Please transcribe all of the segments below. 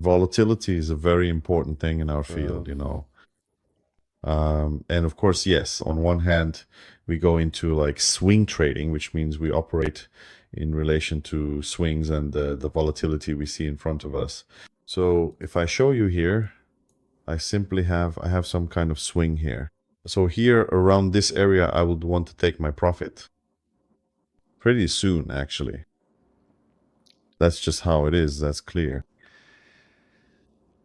Volatility is a very important thing in our field, you know. And of course, yes, on one hand, we go into like swing trading, which means we operate in relation to swings and the volatility we see in front of us. So if I show you here, I have some kind of swing here. So here around this area, I would want to take my profit pretty soon, actually. That's just how it is. That's clear.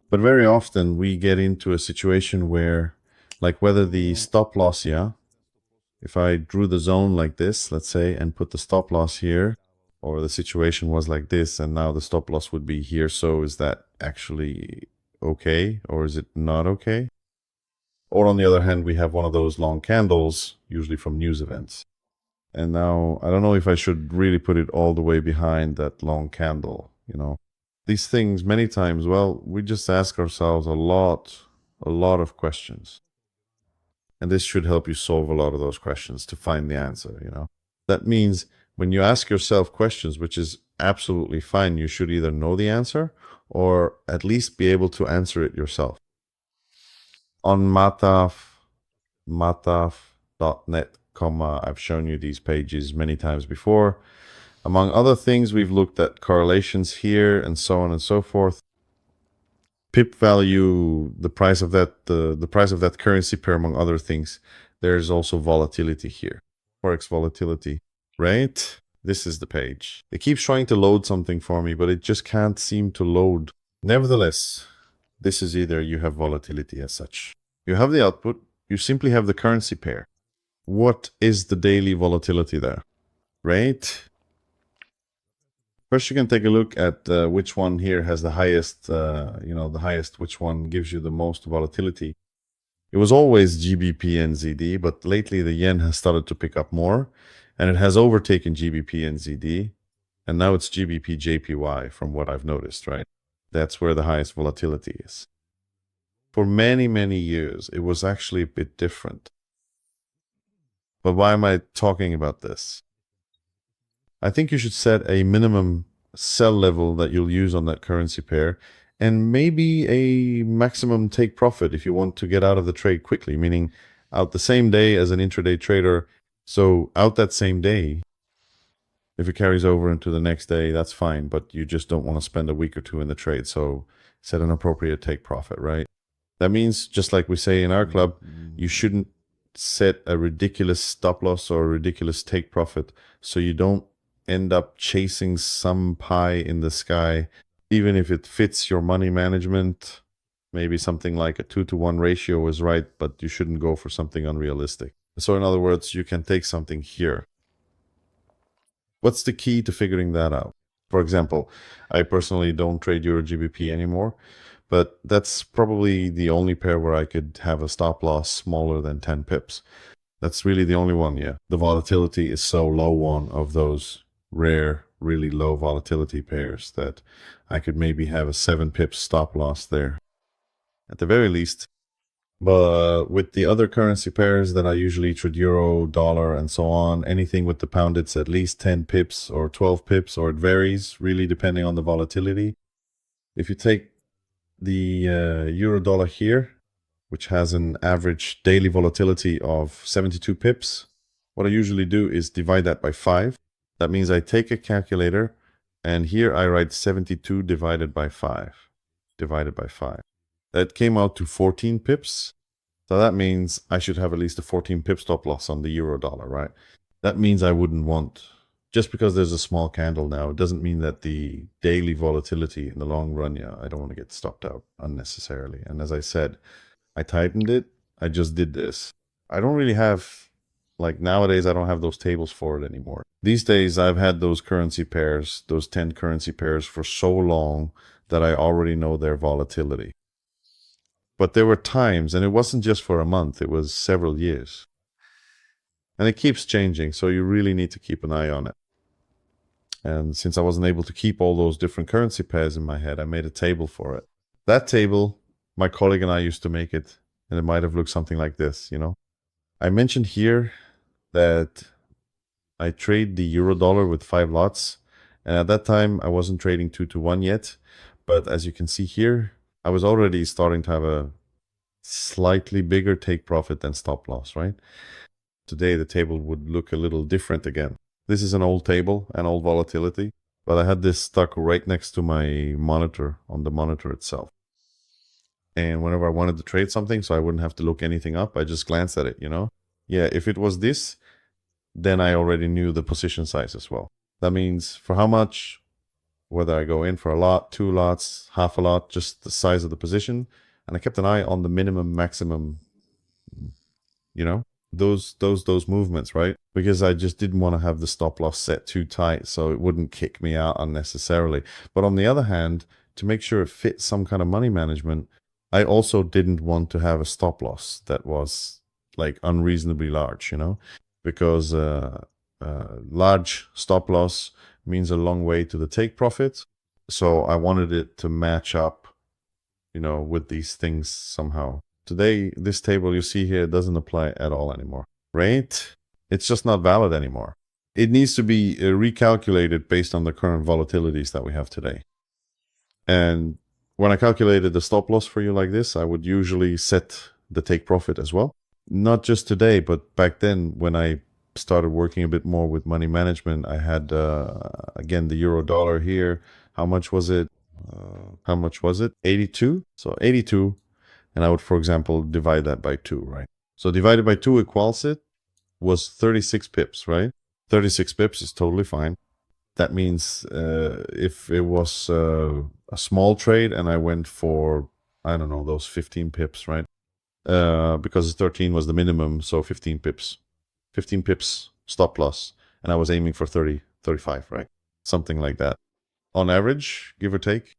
But very often we get into a situation where, like whether the stop loss, yeah, if I drew the zone like this, let's say, and put the stop loss here, or the situation was like this, and now the stop loss would be here. So is that actually okay, or is it not okay? Or on the other hand, we have one of those long candles, usually from news events. And now I don't know if I should really put it all the way behind that long candle, you know. These things many times, well, we just ask ourselves a lot of questions. And this should help you solve a lot of those questions to find the answer, you know. That means when you ask yourself questions, which is absolutely fine, you should either know the answer or at least be able to answer it yourself. On mataf.net, I've shown you these pages many times before. Among other things, we've looked at correlations here and so on and so forth. Pip value, the price of that currency pair, among other things. There's also volatility here, forex volatility, right? This is the page. It keeps trying to load something for me, but it just can't seem to load. Nevertheless, this is either you have volatility as such. You have the output, you simply have the currency pair. What is the daily volatility there, right? First, you can take a look at which one here has the highest, which one gives you the most volatility. It was always GBP and ZD, but lately the yen has started to pick up more, and it has overtaken GBP and ZD, and now it's GBP JPY from what I've noticed, right? That's where the highest volatility is. For many, many years, it was actually a bit different. But why am I talking about this? I think you should set a minimum sell level that you'll use on that currency pair and maybe a maximum take profit if you want to get out of the trade quickly, meaning out the same day as an intraday trader. So out that same day, if it carries over into the next day, that's fine, but you just don't want to spend a week or two in the trade. So set an appropriate take profit, right? That means, just like we say in our club, you shouldn't set a ridiculous stop loss or a ridiculous take profit so you don't end up chasing some pie in the sky, even if it fits your money management. Maybe something like a 2-to-1 ratio is right, but you shouldn't go for something unrealistic. So in other words, you can take something here. What's the key to figuring that out? For example, I personally don't trade Euro GBP anymore, but that's probably the only pair where I could have a stop loss smaller than 10 pips. That's really the only one, yeah. The volatility is so low, one of those rare, really low volatility pairs, that I could maybe have a 7 pips stop loss there, at the very least. But with the other currency pairs that I usually trade, euro, dollar, and so on, anything with the pound, it's at least 10 pips or 12 pips, or it varies, really depending on the volatility. If you take the euro dollar here, which has an average daily volatility of 72 pips, what I usually do is divide that by 5. That means I take a calculator, and here I write 72 divided by 5. That came out to 14 pips. So that means I should have at least a 14 pip stop loss on the euro dollar, right? That means I wouldn't want, just because there's a small candle now, it doesn't mean that the daily volatility in the long run, yeah, I don't want to get stopped out unnecessarily. And as I said, I tightened it. I just did this. I don't really have, like nowadays, I don't have those tables for it anymore. These days, I've had those currency pairs, those 10 currency pairs for so long that I already know their volatility. But there were times, and it wasn't just for a month, it was several years. And it keeps changing, so you really need to keep an eye on it. And since I wasn't able to keep all those different currency pairs in my head, I made a table for it. That table, my colleague and I used to make it, and it might have looked something like this, you know. I mentioned here that I trade the euro dollar with 5 lots, and at that time I wasn't trading 2-to-1 yet, But as you can see here, I was already starting to have a slightly bigger take profit than stop loss, right? Today, the table would look a little different again. This is an old table, an old volatility, but I had this stuck right next to my monitor on the monitor itself. And whenever I wanted to trade something, so I wouldn't have to look anything up, I just glanced at it, you know? Yeah, if it was this, then I already knew the position size as well. That means for how much, whether I go in for a lot, 2 lots, half a lot, just the size of the position. And I kept an eye on the minimum, maximum, you know, those movements, right? Because I just didn't want to have the stop loss set too tight so it wouldn't kick me out unnecessarily. But on the other hand, to make sure it fits some kind of money management, I also didn't want to have a stop loss that was like unreasonably large, you know, because large stop loss means a long way to the take profit. So I wanted it to match up, you know, with these things somehow. Today, this table you see here doesn't apply at all anymore, right? It's just not valid anymore. It needs to be recalculated based on the current volatilities that we have today. And when I calculated the stop loss for you like this, I would usually set the take profit as well. Not just today, but back then when I started working a bit more with money management, I had, again, the euro dollar here. How much was it? 82. So 82. And I would, for example, divide that by 2, right? So divided by 2 equals it was 36 pips, right? 36 pips is totally fine. That means if it was a small trade and I went for, I don't know, those 15 pips, right? Because 13 was the minimum, so 15 pips. 15 pips stop loss. And I was aiming for 30, 35, right? Something like that. On average, give or take.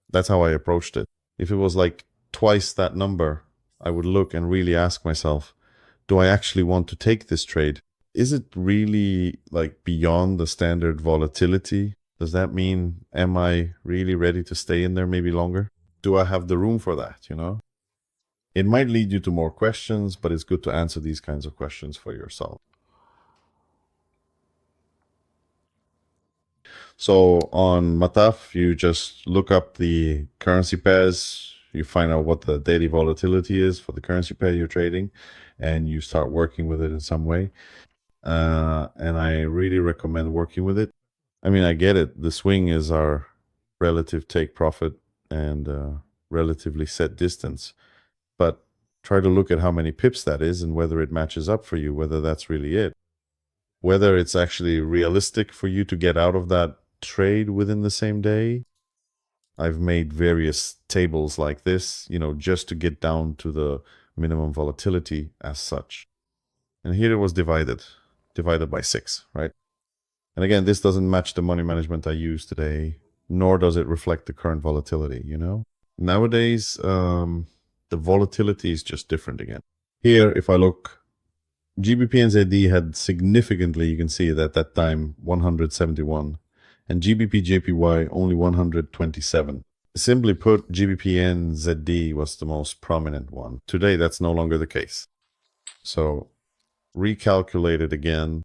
That's how I approached it. If it was like twice that number, I would look and really ask myself, do I actually want to take this trade? Is it really like beyond the standard volatility? Does that mean, am I really ready to stay in there maybe longer? Do I have the room for that, you know? It might lead you to more questions, but it's good to answer these kinds of questions for yourself. So on Mataf, you just look up the currency pairs, you find out what the daily volatility is for the currency pair you're trading, and you start working with it in some way. And I really recommend working with it. I mean, I get it. The swing is our relative take profit and relatively set distance. But try to look at how many pips that is and whether it matches up for you, whether that's really it. Whether it's actually realistic for you to get out of that trade within the same day. I've made various tables like this, you know, just to get down to the minimum volatility as such. And here it was divided by 6, right? And again, this doesn't match the money management I use today, nor does it reflect the current volatility, you know? Nowadays, the volatility is just different again. Here, if I look, GBP and ZD had significantly, you can see it at that time, 171, and GBP JPY only 127. Simply put, GBP and ZD was the most prominent one. Today, that's no longer the case. So recalculate it again,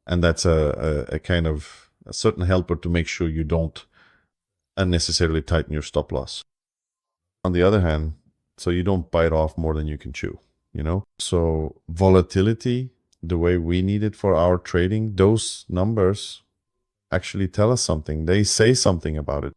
and that's a kind of a certain helper to make sure you don't unnecessarily tighten your stop loss. On the other hand, so you don't bite off more than you can chew, you know? So volatility, the way we need it for our trading, those numbers actually tell us something. They say something about it.